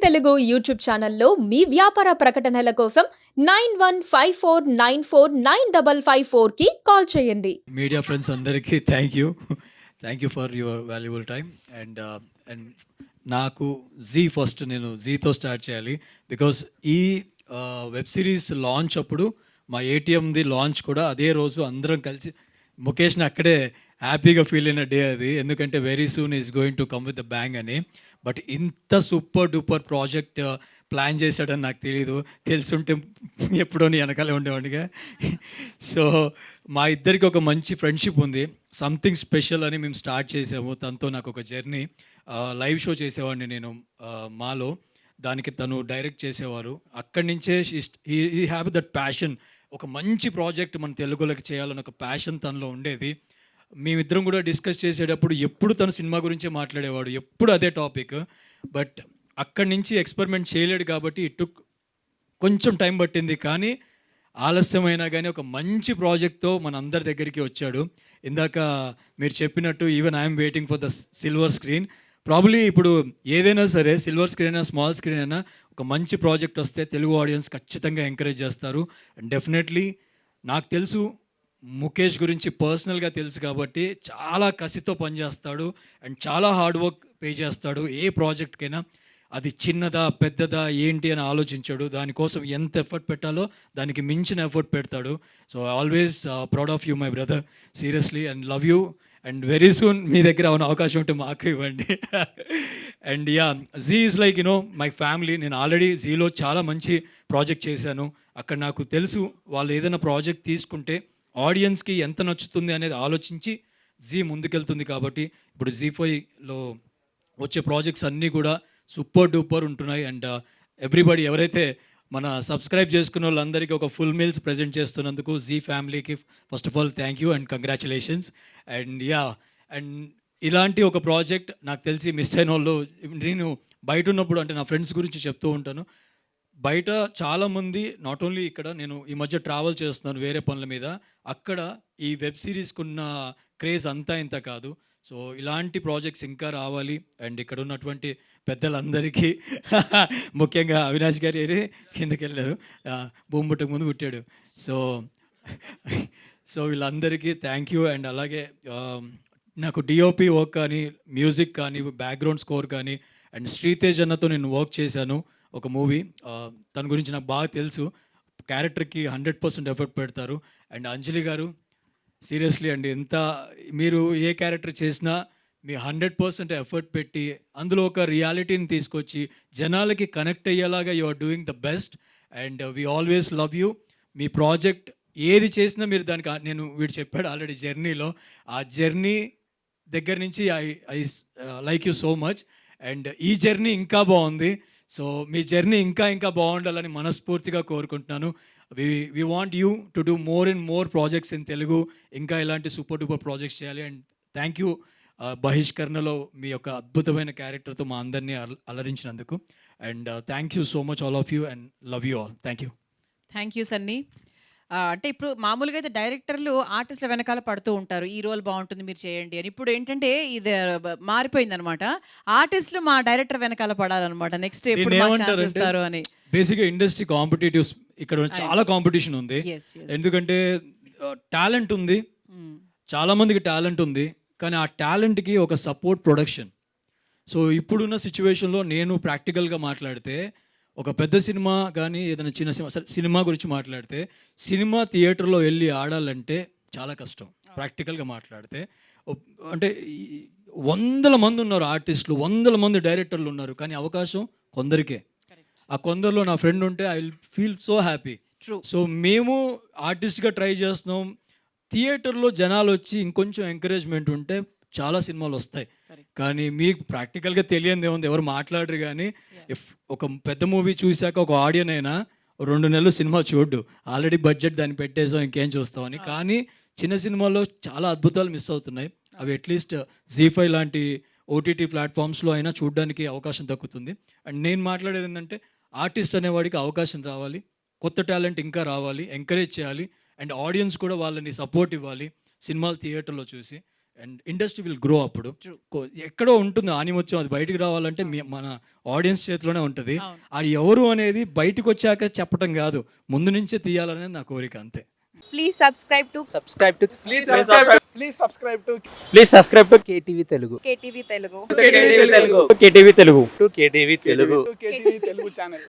Telugu YouTube ఛానల్లో మీ వ్యాపార ప్రకటనల కోసం 9154949554 కి కాల్ చేయండి. మీడియా ఫ్రెండ్స్ అందరికీ thank you for your valuable time. And నాకు ఫస్ట్ నేను జీతో స్టార్ట్ చేయాలి. బికాస్ ఈ వెబ్ సిరీస్ లాంచ్ అప్పుడు మా ఏటీఎంది లాంచ్ కూడా అదే రోజు అందరం కలిసి ముఖేష్ని అక్కడే హ్యాపీగా ఫీల్ అయిన డే అది. ఎందుకంటే very soon is going to come with the bang అని. బట్ ఇంత సూపర్ డూపర్ ప్రాజెక్ట్ ప్లాన్ చేశాడని నాకు తెలియదు. తెలుసుంటే ఎప్పుడో నీ వెనకాలే ఉండేవాడిగా. సో మా ఇద్దరికి ఒక మంచి ఫ్రెండ్షిప్ ఉంది. సంథింగ్ స్పెషల్ అని మేము స్టార్ట్ చేసాము. తనతో నాకు ఒక జర్నీ. లైవ్ షో చేసేవాడిని నేను మాలో. దానికి తను డైరెక్ట్ చేసేవారు. అక్కడి నుంచే ఈ హ్యావ్ దట్ ప్యాషన్. ఒక మంచి ప్రాజెక్ట్ మన తెలుగులోకి చేయాలని ఒక ప్యాషన్ తనలో ఉండేది. మేమిద్దరం కూడా డిస్కస్ చేసేటప్పుడు ఎప్పుడు తను సినిమా గురించే మాట్లాడేవాడు, ఎప్పుడు అదే టాపిక్. బట్ అక్కడి నుంచి ఎక్స్పెరిమెంట్ చేయలేడు కాబట్టి ఇటు కొంచెం టైం పట్టింది. కానీ ఆలస్యమైనా కానీ ఒక మంచి ప్రాజెక్ట్తో మన అందరి దగ్గరికి వచ్చాడు. ఇందాక మీరు చెప్పినట్టు even I'm waiting for the silver screen. Probably ఇప్పుడు ఏదైనా సరే సిల్వర్ స్క్రీన్ అయినా స్మాల్ స్క్రీన్ అయినా ఒక మంచి ప్రాజెక్ట్ వస్తే తెలుగు ఆడియన్స్ ఖచ్చితంగా ఎంకరేజ్ చేస్తారు. అండ్ డెఫినెట్లీ నాకు తెలుసు ముఖేష్ గురించి పర్సనల్గా తెలుసు కాబట్టి చాలా కసితో పనిచేస్తాడు అండ్ చాలా హార్డ్ వర్క్ పే చేస్తాడు. ఏ ప్రాజెక్ట్కైనా అది చిన్నదా పెద్దదా ఏంటి అని ఆలోచించాడు. దానికోసం ఎంత ఎఫర్ట్ పెట్టాలో దానికి మించిన ఎఫర్ట్ పెడతాడు. So always proud of you my brother, seriously, and love you. And very soon మీ దగ్గర అవున అవకాశం ఉంటే మాకు ఇవ్వండి. And yeah, is like my family. నేను ఆల్రెడీ జీలో చాలా మంచి ప్రాజెక్ట్ చేశాను. అక్కడ నాకు తెలుసు వాళ్ళు ఏదైనా ప్రాజెక్ట్ తీసుకుంటే ఆడియన్స్కి ఎంత నచ్చుతుంది అనేది ఆలోచించి ముందుకెళ్తుంది. కాబట్టి ఇప్పుడు జీ5లో వచ్చే ప్రాజెక్ట్స్ అన్నీ కూడా సూపర్ డూపర్ ఉంటున్నాయి. అండ్ ఎవ్రీబడి ఎవరైతే మన సబ్స్క్రైబ్ చేసుకున్న వాళ్ళందరికీ ఒక ఫుల్ మీల్స్ ప్రజెంట్ చేస్తున్నందుకు జీ ఫ్యామిలీకి first of all thank you and congratulations. And yeah, and ఇలాంటి ఒక ప్రాజెక్ట్ నాకు తెలిసి మిస్ అయిన వాళ్ళు, నేను బయట ఉన్నప్పుడు అంటే నా ఫ్రెండ్స్ గురించి చెప్తూ ఉంటాను. బయట చాలామంది నాట్ ఓన్లీ ఇక్కడ, నేను ఈ మధ్య ట్రావెల్ చేస్తున్నాను వేరే పనుల మీద, అక్కడ ఈ వెబ్ సిరీస్కి ఉన్న క్రేజ్ అంతా ఇంత కాదు. సో ఇలాంటి ప్రాజెక్ట్స్ ఇంకా రావాలి. అండ్ ఇక్కడ ఉన్నటువంటి పెద్దలందరికీ ముఖ్యంగా అవినాష్ గారి కిందకి వెళ్ళారు, భూమి పుట్టక ముందు పుట్టాడు. సో వీళ్ళందరికీ థ్యాంక్ యూ. అండ్ అలాగే నాకు డిఓపి వర్క్ కానీ మ్యూజిక్ కానీ బ్యాక్గ్రౌండ్ స్కోర్ కానీ అండ్ శ్రీతేజ్ అన్నతో నేను వర్క్ చేశాను ఒక మూవీ. తన గురించి నాకు బాగా తెలుసు. క్యారెక్టర్కి 100% ఎఫర్ట్ పెడతారు. అండ్ అంజలి గారు సీరియస్లీ అండి, ఎంత మీరు ఏ క్యారెక్టర్ చేసినా మీ 100% ఎఫర్ట్ పెట్టి అందులో ఒక రియాలిటీని తీసుకొచ్చి జనాలకి కనెక్ట్ అయ్యేలాగా you are doing the best. And we always love you. మీ ప్రాజెక్ట్ ఏది చేసినా మీరు దానికి, నేను వీడు చెప్పాడు ఆల్రెడీ జర్నీలో, ఆ జర్నీ దగ్గర నుంచి I like you so much. And ఈ జర్నీ ఇంకా బాగుంది. సో మీ జర్నీ ఇంకా ఇంకా బాగుండాలని మనస్ఫూర్తిగా కోరుకుంటున్నాను. We want you to do more and more projects in Telugu. ఇంకా ఇలాంటి సూపర్ డూపర్ ప్రాజెక్ట్స్ చేయాలి. అండ్ థ్యాంక్ యూ బహిష్కరణలో మీ యొక్క అద్భుతమైన క్యారెక్టర్తో మా అందరినీ అలరించినందుకు. And thank you so much all of you and love you all. Thank you Sunny. అంటే ఇప్పుడు మామూలుగా అయితే డైరెక్టర్లు ఆర్టిస్టుల వెనకాల పడుతూ ఉంటారు, ఈ రోల్ బాగుంటుంది మీరు చేయండి అని. ఇప్పుడు ఏంటంటే ఇది మారిపోయింది అనమాట. ఆర్టిస్టులు మా డైరెక్టర్ వెనకాల పడాలన్నమాట. నెక్స్ట్ ఎప్పుడు ఇస్తారు అని. బేసిక్గా ఇండస్ట్రీ కాంపిటేటివ్స్, ఇక్కడ చాలా కాంపిటీషన్ ఉంది. ఎందుకంటే టాలెంట్ ఉంది, చాలా మందికి టాలెంట్ ఉంది, కానీ ఆ టాలెంట్కి ఒక సపోర్ట్ ప్రొడక్షన్. సో ఇప్పుడున్న సిచ్యువేషన్లో నేను ప్రాక్టికల్గా మాట్లాడితే ఒక పెద్ద సినిమా కానీ ఏదైనా చిన్న సినిమా గురించి మాట్లాడితే సినిమా థియేటర్లో వెళ్ళి ఆడాలంటే చాలా కష్టం. ప్రాక్టికల్గా మాట్లాడితే అంటే 100 మంది ఉన్నారు ఆర్టిస్టులు, 100 మంది డైరెక్టర్లు ఉన్నారు, కానీ అవకాశం కొందరికే. ఆ కొందరిలో నా ఫ్రెండ్ ఉంటే I will feel so happy. So మేము ఆర్టిస్ట్గా ట్రై చేస్తున్నాం. థియేటర్లో జనాలు వచ్చి ఇంకొంచెం ఎంకరేజ్మెంట్ ఉంటే చాలా సినిమాలు వస్తాయి. కానీ మీకు ప్రాక్టికల్గా తెలియదు ఏముంది, ఎవరు మాట్లాడరు. కానీ ఇఫ్ ఒక పెద్ద మూవీ చూశాక ఒక ఆడియన్ అయినా 2 నెలలు సినిమా చూడ్డు, ఆల్రెడీ బడ్జెట్ దాన్ని పెట్టేసాం ఇంకేం చూస్తామని. కానీ చిన్న సినిమాల్లో చాలా అద్భుతాలు మిస్ అవుతున్నాయి. అవి అట్లీస్ట్ జీ5 లాంటి ఓటీటీ ప్లాట్ఫామ్స్లో అయినా చూడడానికి అవకాశం దక్కుతుంది. అండ్ నేను మాట్లాడేది ఏంటంటే ఆర్టిస్ట్ అనేవాడికి అవకాశం రావాలి, కొత్త టాలెంట్ ఇంకా రావాలి, ఎంకరేజ్ చేయాలి. అండ్ ఆడియన్స్ కూడా వాళ్ళని సపోర్ట్ ఇవ్వాలి సినిమాలు థియేటర్లో చూసి. అండ్ ఇండస్ట్రీ విల్ గ్రో అప్పుడు. ఎక్కడో ఉంటుంది ఆనిముత్యం, అది బయటికి రావాలంటే మన ఆడియన్స్ చేతిలోనే ఉంటుంది. అవును. అది ఎవరు అనేది బయటకు వచ్చాక చెప్పటం కాదు, ముందు నుంచే తీయాలనేది నా కోరిక అంతే. Please subscribe to Please subscribe to KTV Telugu. KTV Telugu. KTV Telugu. KTV Telugu channel.